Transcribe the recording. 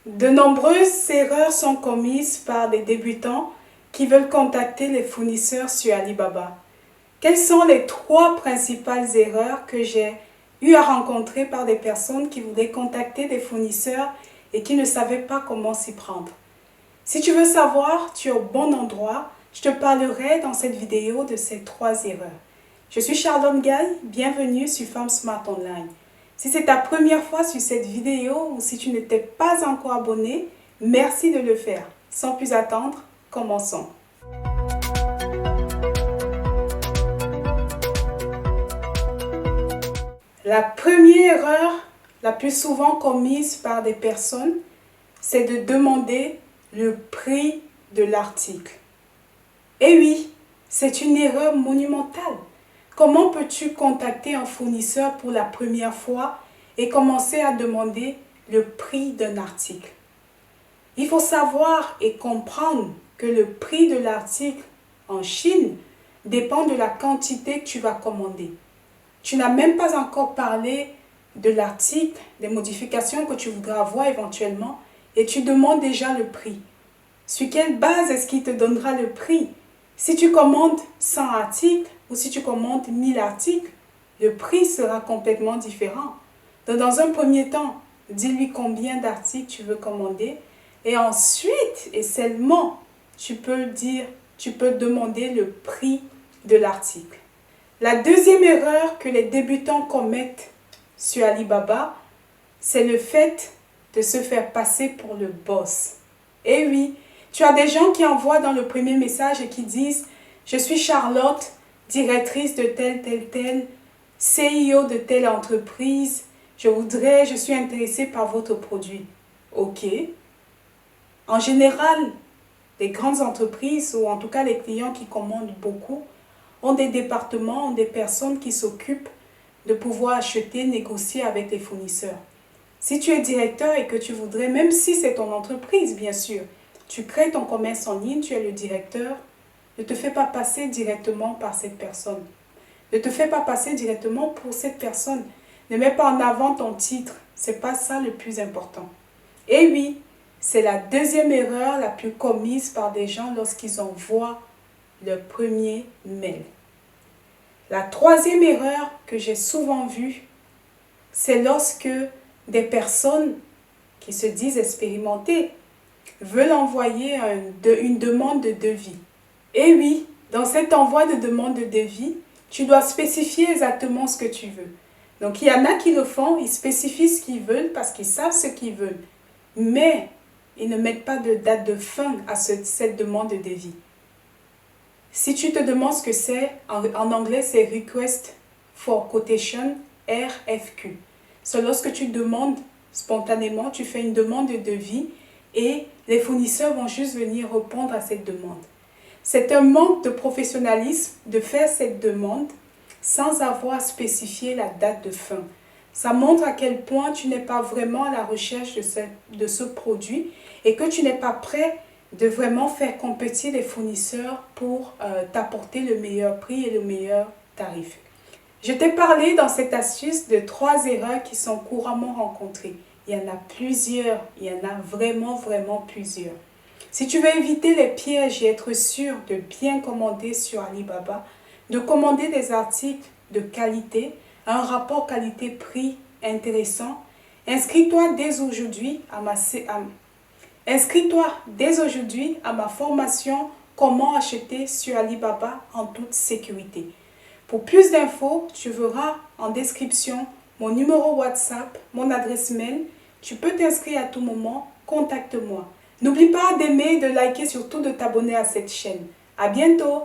De nombreuses erreurs sont commises par des débutants qui veulent contacter les fournisseurs sur Alibaba. Quelles sont les 3 principales erreurs que j'ai eu à rencontrer par des personnes qui voulaient contacter des fournisseurs et qui ne savaient pas comment s'y prendre? Si tu veux savoir, tu es au bon endroit. Je te parlerai dans cette vidéo de ces 3 erreurs. Je suis Charlotte Gaille, bienvenue sur Femme Smart Online. Si c'est ta première fois sur cette vidéo ou si tu ne t'es pas encore abonné, merci de le faire. Sans plus attendre, commençons. La première erreur, la plus souvent commise par des personnes, c'est de demander le prix de l'article. Et oui, c'est une erreur monumentale. Comment peux-tu contacter un fournisseur pour la première fois et commencer à demander le prix d'un article? Il faut savoir et comprendre que le prix de l'article en Chine dépend de la quantité que tu vas commander. Tu n'as même pas encore parlé de l'article, des modifications que tu voudras avoir éventuellement et tu demandes déjà le prix. Sur quelle base est-ce qu'il te donnera le prix? Si tu commandes 100 articles ou si tu commandes 1000 articles, le prix sera complètement différent. Donc, dans un premier temps, dis-lui combien d'articles tu veux commander et ensuite, et seulement, tu peux demander le prix de l'article. La deuxième erreur que les débutants commettent sur Alibaba, c'est le fait de se faire passer pour le boss. Et oui, tu as des gens qui envoient dans le premier message et qui disent « Je suis Charlotte, directrice de telle, CEO de telle entreprise. Je suis intéressée par votre produit. » Ok. En général, les grandes entreprises, ou en tout cas les clients qui commandent beaucoup, ont des départements, ont des personnes qui s'occupent de pouvoir acheter, négocier avec les fournisseurs. Si tu es directeur et que tu voudrais, même si c'est ton entreprise, bien sûr, tu crées ton commerce en ligne, tu es le directeur, ne te fais pas passer directement par cette personne. Ne te fais pas passer directement pour cette personne. Ne mets pas en avant ton titre. Ce n'est pas ça le plus important. Et oui, c'est la deuxième erreur la plus commise par des gens lorsqu'ils envoient le premier mail. La troisième erreur que j'ai souvent vue, c'est lorsque des personnes qui se disent expérimentées veulent envoyer une demande de devis. Et oui, dans cet envoi de demande de devis, tu dois spécifier exactement ce que tu veux. Donc, il y en a qui le font, ils spécifient ce qu'ils veulent parce qu'ils savent ce qu'ils veulent. Mais, ils ne mettent pas de date de fin à cette demande de devis. Si tu te demandes ce que c'est, en anglais, c'est Request for Quotation, RFQ. C'est lorsque tu demandes spontanément, tu fais une demande de devis et les fournisseurs vont juste venir répondre à cette demande. C'est un manque de professionnalisme de faire cette demande sans avoir spécifié la date de fin. Ça montre à quel point tu n'es pas vraiment à la recherche de ce produit et que tu n'es pas prêt de vraiment faire compétir les fournisseurs pour t'apporter le meilleur prix et le meilleur tarif. Je t'ai parlé dans cette astuce de 3 erreurs qui sont couramment rencontrées. Il y en a plusieurs, il y en a vraiment plusieurs. Si tu veux éviter les pièges et être sûr de bien commander sur Alibaba, de commander des articles de qualité, un rapport qualité-prix intéressant, inscris-toi dès aujourd'hui à ma formation « Comment acheter sur Alibaba en toute sécurité ». Pour plus d'infos, tu verras en description mon numéro WhatsApp, mon adresse mail. Tu peux t'inscrire à tout moment, contacte-moi. N'oublie pas d'aimer, de liker, surtout de t'abonner à cette chaîne. À bientôt!